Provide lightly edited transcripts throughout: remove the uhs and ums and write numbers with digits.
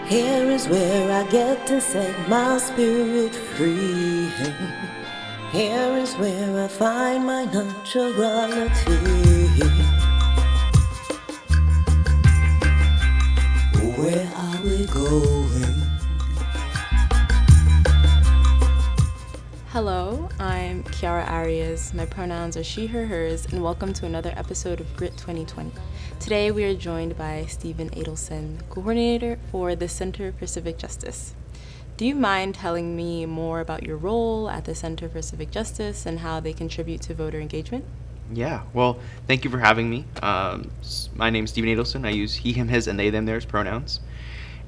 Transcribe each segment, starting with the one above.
Here is where I get to set my spirit free. Here is where I find my naturality. Where are we going? Hello, I'm Kiara Arias. My pronouns are she, her, hers, and welcome to another episode of Grit 2020. Today we are joined by Steven Adelson, coordinator for the Center for Civic Justice. Do you mind telling me more about your role at the Center for Civic Justice and how they contribute to voter engagement? Yeah, well, thank you for having me. My name is Steven Adelson. I use he, him, his, and they, them, theirs pronouns.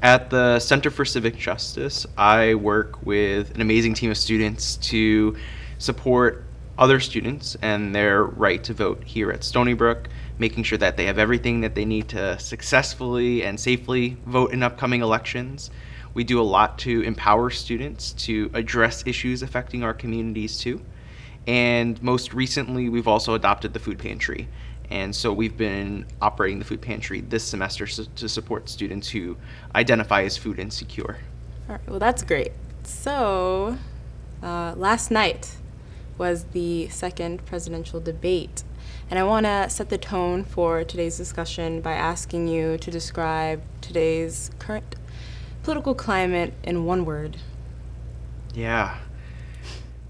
At the Center for Civic Justice, I work with an amazing team of students to support other students and their right to vote here at Stony Brook, making sure that they have everything that they need to successfully and safely vote in upcoming elections. We do a lot to empower students to address issues affecting our communities too. And most recently, we've also adopted the food pantry. And so we've been operating the food pantry this semester to support students who identify as food insecure. All right, well, that's great. So, last night was the second presidential debate. And I want to set the tone for today's discussion by asking you to describe today's current political climate in one word. Yeah.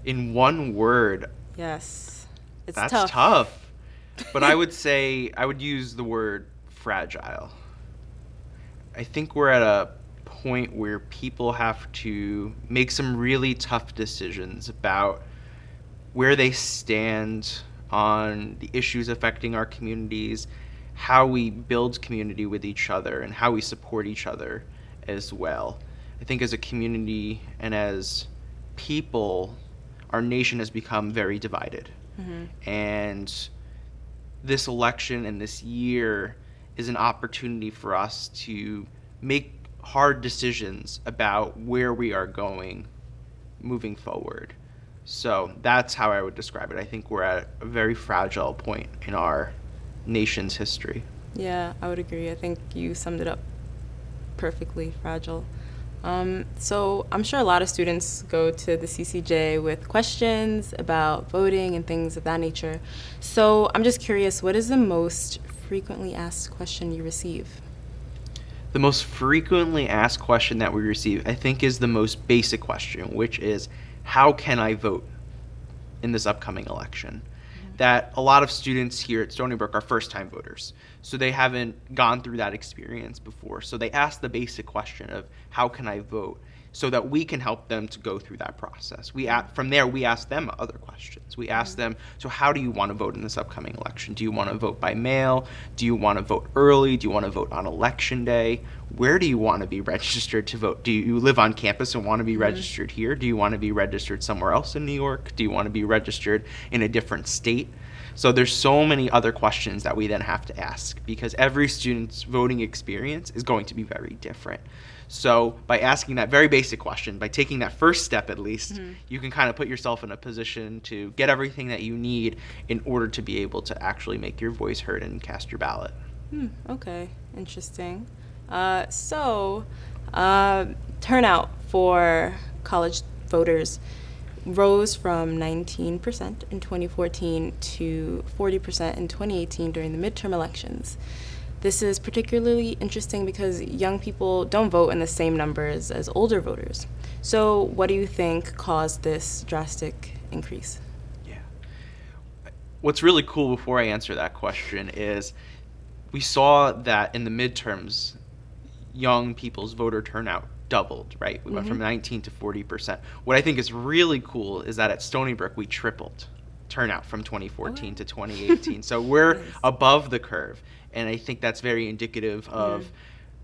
In one word. Yes. It's That's tough. But I would use the word fragile. I think we're at a point where people have to make some really tough decisions about where they stand on the issues affecting our communities, how we build community with each other, and how we support each other as well. I think as a community and as people, our nation has become very divided. Mm-hmm. And this election and this year is an opportunity for us to make hard decisions about where we are going moving forward. So that's how I would describe it. I think we're at a very fragile point in our nation's history. Yeah, I would agree. I think you summed it up perfectly, fragile. So I'm sure a lot of students go to the CCJ with questions about voting and things of that nature. So I'm just curious, what is the most frequently asked question you receive? The most frequently asked question that we receive, I think, is the most basic question, which is, how can I vote in this upcoming election? That a lot of students here at Stony Brook are first-time voters, so they haven't gone through that experience before. So they ask the basic question of, how can I vote, so that we can help them to go through that process. From there, we ask them other questions. We ask them, so how do you want to vote in this upcoming election? Do you want to vote by mail? Do you want to vote early? Do you want to vote on election day? Where do you want to be registered to vote? Do you live on campus and want to be registered here? Do you want to be registered somewhere else in New York? Do you want to be registered in a different state? So there's so many other questions that we then have to ask, because every student's voting experience is going to be very different. So by asking that very basic question, by taking that first step at least, you can kind of put yourself in a position to get everything that you need in order to be able to actually make your voice heard and cast your ballot. Okay, interesting. Turnout for college voters rose from 19% in 2014 to 40% in 2018 during the midterm elections. This is particularly interesting because young people don't vote in the same numbers as older voters. So what do you think caused this drastic increase? Yeah. What's really cool before I answer that question is we saw that in the midterms, young people's voter turnout doubled, right? We went from 19 to 40%. What I think is really cool is that at Stony Brook, we tripled turnout from 2014 to 2018. So we're above the curve. And I think that's very indicative of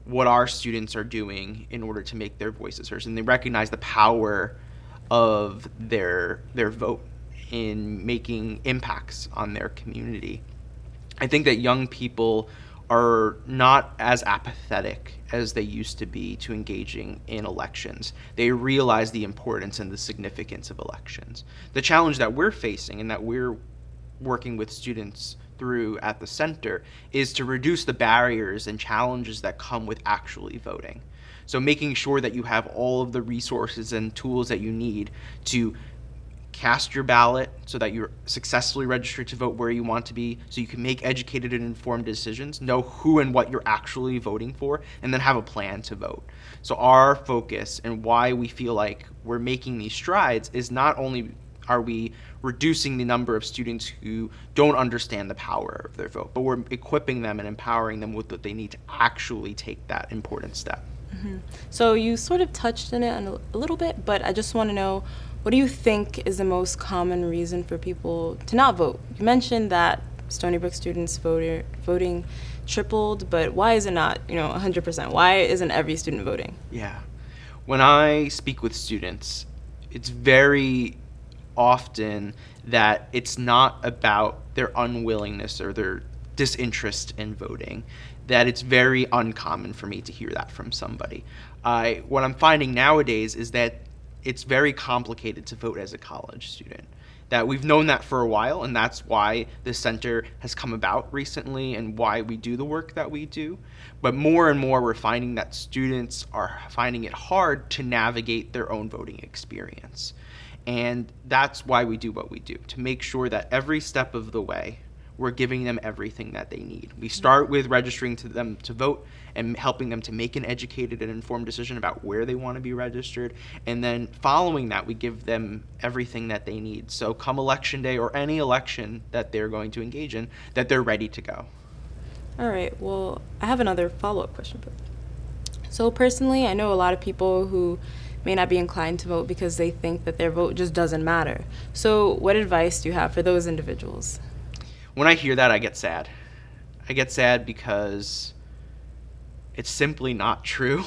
what our students are doing in order to make their voices heard. And they recognize the power of their vote in making impacts on their community. I think that young people are not as apathetic as they used to be to engaging in elections. They realize the importance and the significance of elections. The challenge that we're facing and that we're working with students through at the center is to reduce the barriers and challenges that come with actually voting. So making sure that you have all of the resources and tools that you need to cast your ballot so that you're successfully registered to vote where you want to be, so you can make educated and informed decisions, know who and what you're actually voting for, and then have a plan to vote. So our focus and why we feel like we're making these strides is not only are we reducing the number of students who don't understand the power of their vote, but we're equipping them and empowering them with what they need to actually take that important step. Mm-hmm. So you sort of touched on it a little bit, but I just want to know, what do you think is the most common reason for people to not vote? You mentioned that Stony Brook students voting tripled, but why is it not, 100%? Why isn't every student voting? Yeah. When I speak with students, it's very often that it's not about their unwillingness or their disinterest in voting, that it's very uncommon for me to hear that from somebody. What I'm finding nowadays is that it's very complicated to vote as a college student. That we've known that for a while, and that's why the center has come about recently and why we do the work that we do. But more and more, we're finding that students are finding it hard to navigate their own voting experience. And that's why we do what we do, to make sure that every step of the way, we're giving them everything that they need. We start with registering to them to vote and helping them to make an educated and informed decision about where they want to be registered. And then following that, we give them everything that they need. So come election day or any election that they're going to engage in, that they're ready to go. All right, well, I have another follow-up question for you. So personally, I know a lot of people who may not be inclined to vote because they think that their vote just doesn't matter. So what advice do you have for those individuals? When I hear that, I get sad. I get sad because it's simply not true.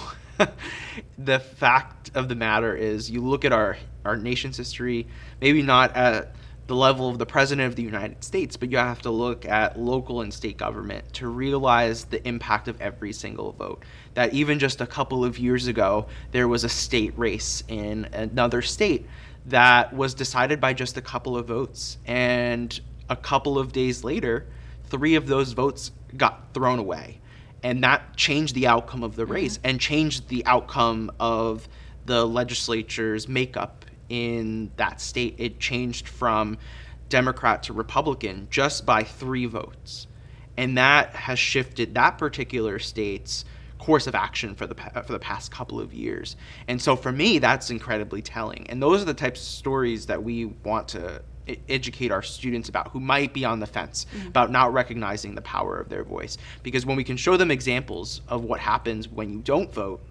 The fact of the matter is, you look at our nation's history, maybe not at the level of the President of the United States, but you have to look at local and state government to realize the impact of every single vote. That even just a couple of years ago, there was a state race in another state that was decided by just a couple of votes. And a couple of days later, 3 of those votes got thrown away. And that changed the outcome of the race and changed the outcome of the legislature's makeup in that state. It changed from Democrat to Republican just by 3 votes. And that has shifted that particular state's course of action for the past couple of years. And so for me, that's incredibly telling. And those are the types of stories that we want to educate our students about, who might be on the fence about not recognizing the power of their voice. Because when we can show them examples of what happens when you don't vote,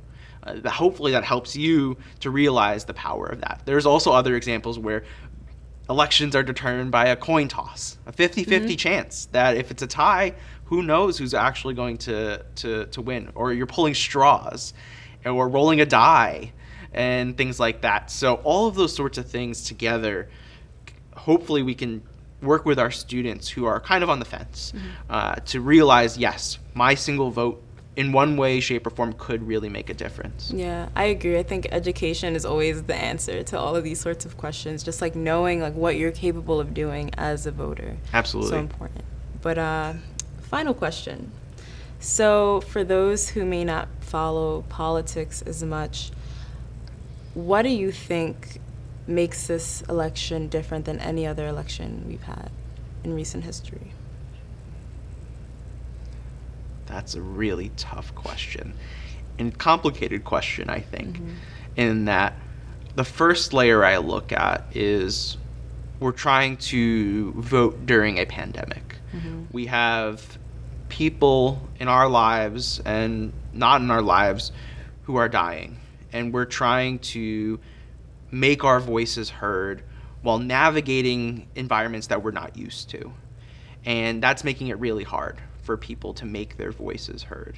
hopefully that helps you to realize the power of that. There's also other examples where elections are determined by a coin toss, a 50-50 chance that if it's a tie, who knows who's actually going to win. Or you're pulling straws or rolling a die and things like that. So all of those sorts of things together, hopefully we can work with our students who are kind of on the fence to realize, yes, my single vote in one way, shape, or form could really make a difference. Yeah, I agree. I think education is always the answer to all of these sorts of questions, just like knowing like what you're capable of doing as a voter. Absolutely. So important. But final question. So for those who may not follow politics as much, what do you think makes this election different than any other election we've had in recent history? That's a really tough question and complicated question, I think, in that the first layer I look at is we're trying to vote during a pandemic. We have people in our lives and not in our lives who are dying, and we're trying to make our voices heard while navigating environments that we're not used to. And that's making it really hard for people to make their voices heard.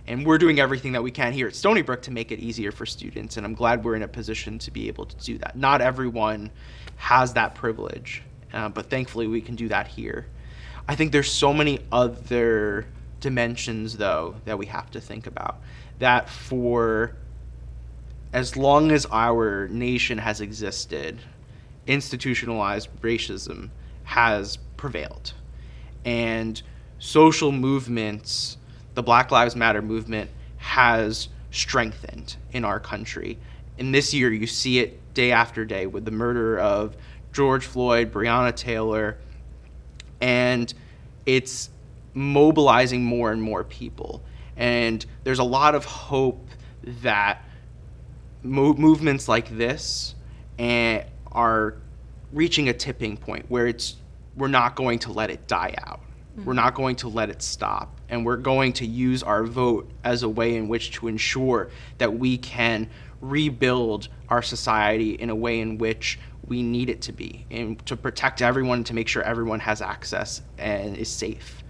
And we're doing everything that we can here at Stony Brook to make it easier for students, and I'm glad we're in a position to be able to do that. Not everyone has that privilege, but thankfully we can do that here. I think there's so many other dimensions, though, that we have to think about. That for as long as our nation has existed, institutionalized racism has prevailed. and social movements, the Black Lives Matter movement has strengthened in our country. And this year you see it day after day with the murder of George Floyd, Breonna Taylor, and it's mobilizing more and more people. And there's a lot of hope that movements like this are reaching a tipping point where we're not going to let it die out. Mm-hmm. We're not going to let it stop. And we're going to use our vote as a way in which to ensure that we can rebuild our society in a way in which we need it to be, and to protect everyone, to make sure everyone has access and is safe.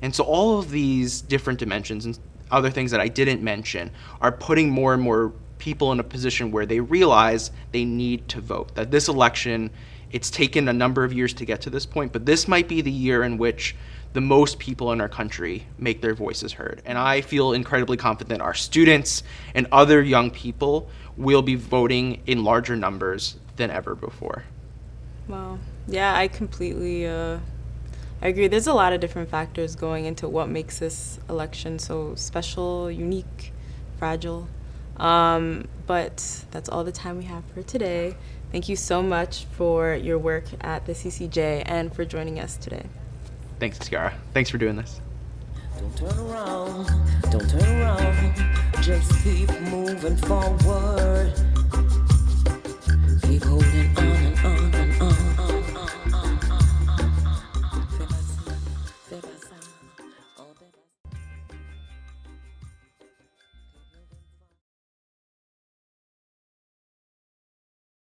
And so all of these different dimensions and other things that I didn't mention are putting more and more people in a position where they realize they need to vote. That this election, it's taken a number of years to get to this point, but this might be the year in which the most people in our country make their voices heard. And I feel incredibly confident our students and other young people will be voting in larger numbers than ever before. Wow. Yeah, I completely I agree. There's a lot of different factors going into what makes this election so special, unique, fragile. But that's all the time we have for today. Thank you so much for your work at the CCJ and for joining us today. Thanks, Kiara. Thanks for doing this. Don't turn around, just keep moving forward. Keep holding on.